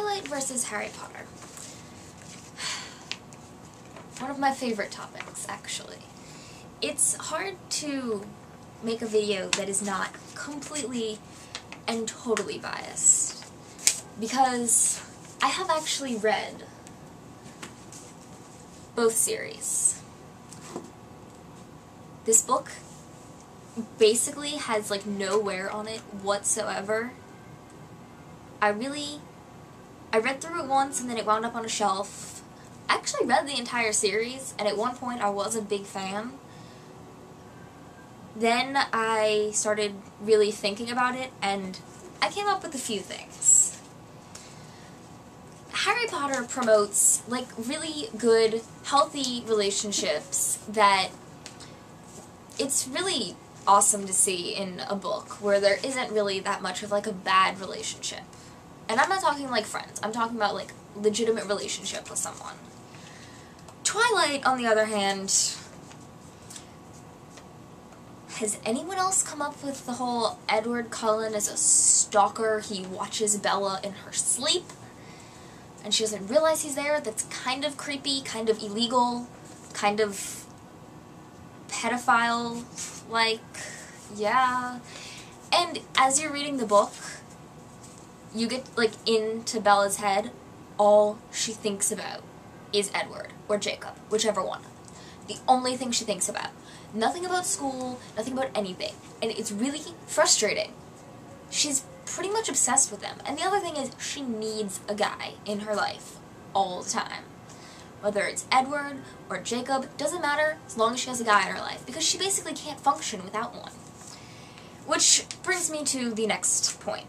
Twilight versus Harry Potter. One of my favorite topics, actually. It's hard to make a video that is not completely and totally biased, because I have actually read both series. This book basically has like no wear on it whatsoever. I read through it once and then it wound up on a shelf. I actually read the entire series, and at one point I was a big fan. Then I started really thinking about it, and I came up with a few things. Harry Potter promotes, like, really good, healthy relationships that it's really awesome to see in a book where there isn't really that much of, like, a bad relationship. And I'm not talking, like, friends. I'm talking about, like, legitimate relationship with someone. Twilight, on the other hand, has anyone else come up with the whole Edward Cullen as a stalker? He watches Bella in her sleep, and she doesn't realize he's there. That's kind of creepy, kind of illegal, kind of pedophile-like, yeah. And as you're reading the book, you get, like, into Bella's head, all she thinks about is Edward, or Jacob, whichever one. The only thing she thinks about. Nothing about school, nothing about anything. And it's really frustrating. She's pretty much obsessed with them. And the other thing is, she needs a guy in her life all the time. Whether it's Edward or Jacob, doesn't matter as long as she has a guy in her life, because she basically can't function without one. Which brings me to the next point.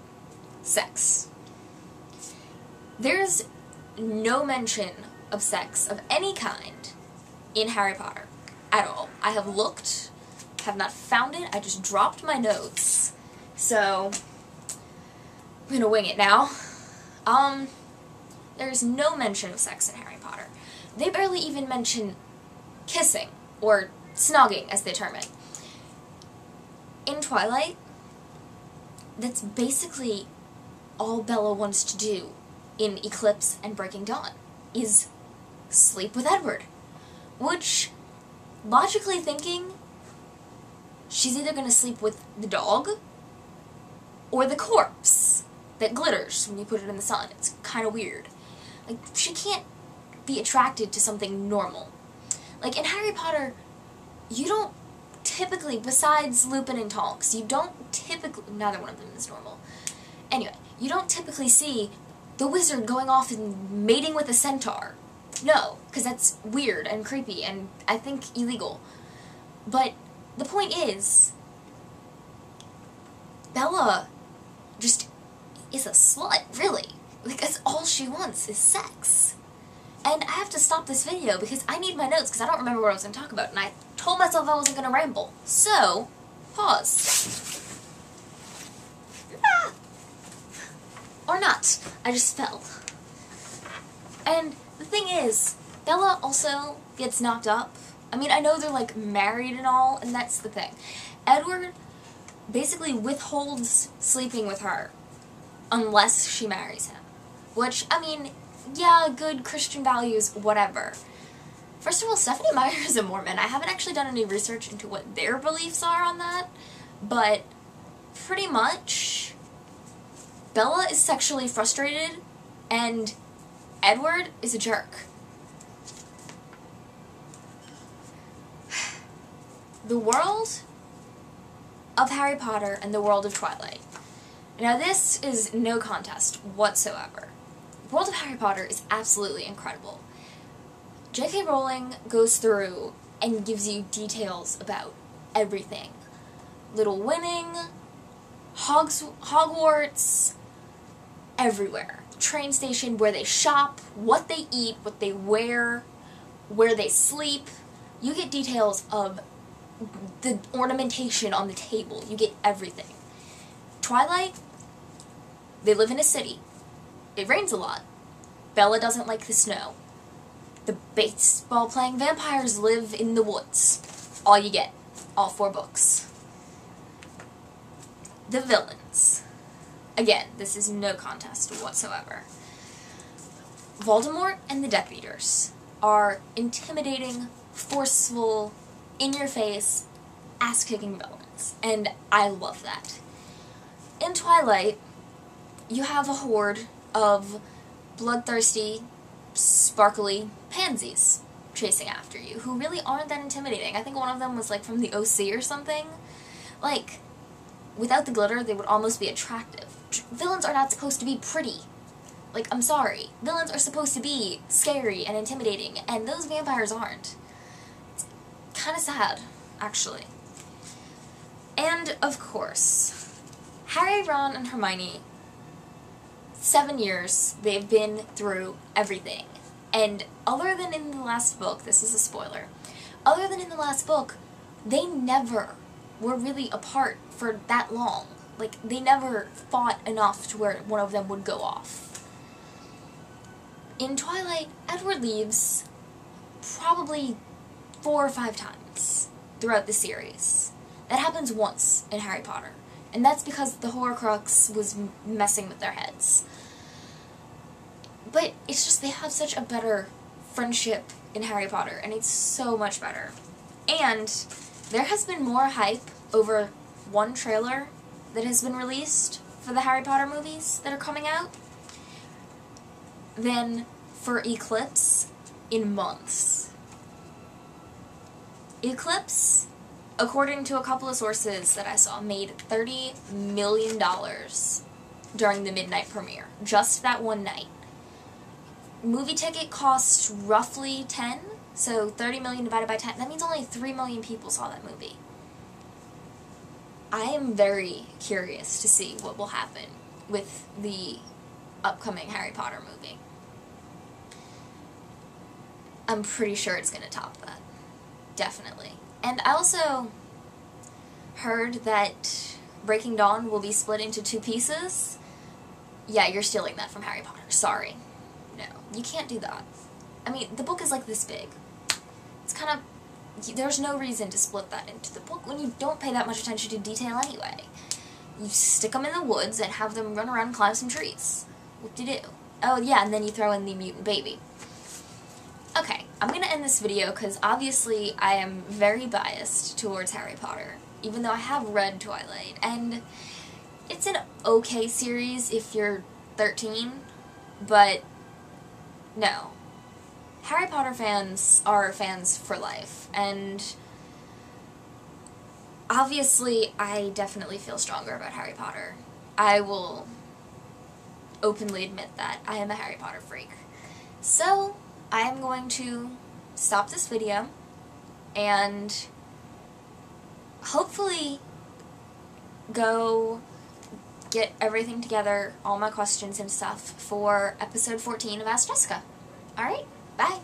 Sex. There's no mention of sex of any kind in Harry Potter at all. I have looked, have not found it, I just dropped my notes, so I'm gonna wing it now. There's no mention of sex in Harry Potter. They barely even mention kissing, or snogging as they term it. In Twilight, that's basically all Bella wants to do in Eclipse and Breaking Dawn, is sleep with Edward. Which, logically thinking, she's either going to sleep with the dog or the corpse that glitters when you put it in the sun. It's kind of weird. Like, she can't be attracted to something normal. Like, in Harry Potter, you don't typically, besides Lupin and Tonks, you don't typically, neither one of them is normal. Anyway, you don't typically see the wizard going off and mating with a centaur. No, because that's weird and creepy and I think illegal. But the point is, Bella just is a slut, really. Like, that's all she wants is sex. And I have to stop this video because I need my notes because I don't remember what I was going to talk about, and I told myself I wasn't going to ramble. So, pause. Ah! Or not. I just fell. And the thing is, Bella also gets knocked up. I mean, I know they're, like, married and all, and that's the thing. Edward basically withholds sleeping with her unless she marries him. Which, I mean, yeah, good Christian values, whatever. First of all, Stephenie Meyer is a Mormon. I haven't actually done any research into what their beliefs are on that, but pretty much Bella is sexually frustrated, and Edward is a jerk. The world of Harry Potter and the world of Twilight. Now, this is no contest whatsoever. The world of Harry Potter is absolutely incredible. J.K. Rowling goes through and gives you details about everything. Little Winning, Hogwarts, everywhere. Train station, where they shop, what they eat, what they wear, where they sleep. You get details of the ornamentation on the table. You get everything. Twilight, they live in a city. It rains a lot. Bella doesn't like the snow. The baseball-playing vampires live in the woods. All you get. All 4 books. The villains. Again, this is no contest whatsoever. Voldemort and the Death Eaters are intimidating, forceful, in-your-face, ass-kicking villains, and I love that. In Twilight, you have a horde of bloodthirsty, sparkly pansies chasing after you, who really aren't that intimidating. I think one of them was, like, from the OC or something. Like, without the glitter, they would almost be attractive. Villains are not supposed to be pretty. Like, I'm sorry. Villains are supposed to be scary and intimidating, and those vampires aren't. It's kind of sad, actually. And, of course, Harry, Ron, and Hermione, 7 years, they've been through everything. And other than in the last book, this is a spoiler, other than in the last book, they never were really apart for that long. Like, they never fought enough to where one of them would go off. In Twilight, Edward leaves probably 4 or 5 times throughout the series. That happens once in Harry Potter. And that's because the Horcrux was messing with their heads. But it's just they have such a better friendship in Harry Potter, and it's so much better. And there has been more hype over one trailer that has been released for the Harry Potter movies that are coming out than for Eclipse in months. Eclipse, according to a couple of sources that I saw, made $30 million during the midnight premiere. Just that one night. Movie ticket costs roughly 10, so 30 million divided by 10, that means only 3 million people saw that movie. I am very curious to see what will happen with the upcoming Harry Potter movie. I'm pretty sure it's going to top that. Definitely. And I also heard that Breaking Dawn will be split into 2 pieces. Yeah, you're stealing that from Harry Potter. Sorry. No, you can't do that. I mean, the book is like this big. It's kind of... There's no reason to split that into the book when you don't pay that much attention to detail anyway. You stick them in the woods and have them run around and climb some trees. What do you do? Oh yeah, and then you throw in the mutant baby. Okay, I'm gonna end this video because obviously I am very biased towards Harry Potter, even though I have read Twilight, and it's an okay series if you're 13, but no. Harry Potter fans are fans for life, and obviously I definitely feel stronger about Harry Potter. I will openly admit that I am a Harry Potter freak. So, I am going to stop this video and hopefully go get everything together, all my questions and stuff, for episode 14 of Ask Jessica. Alright, bye!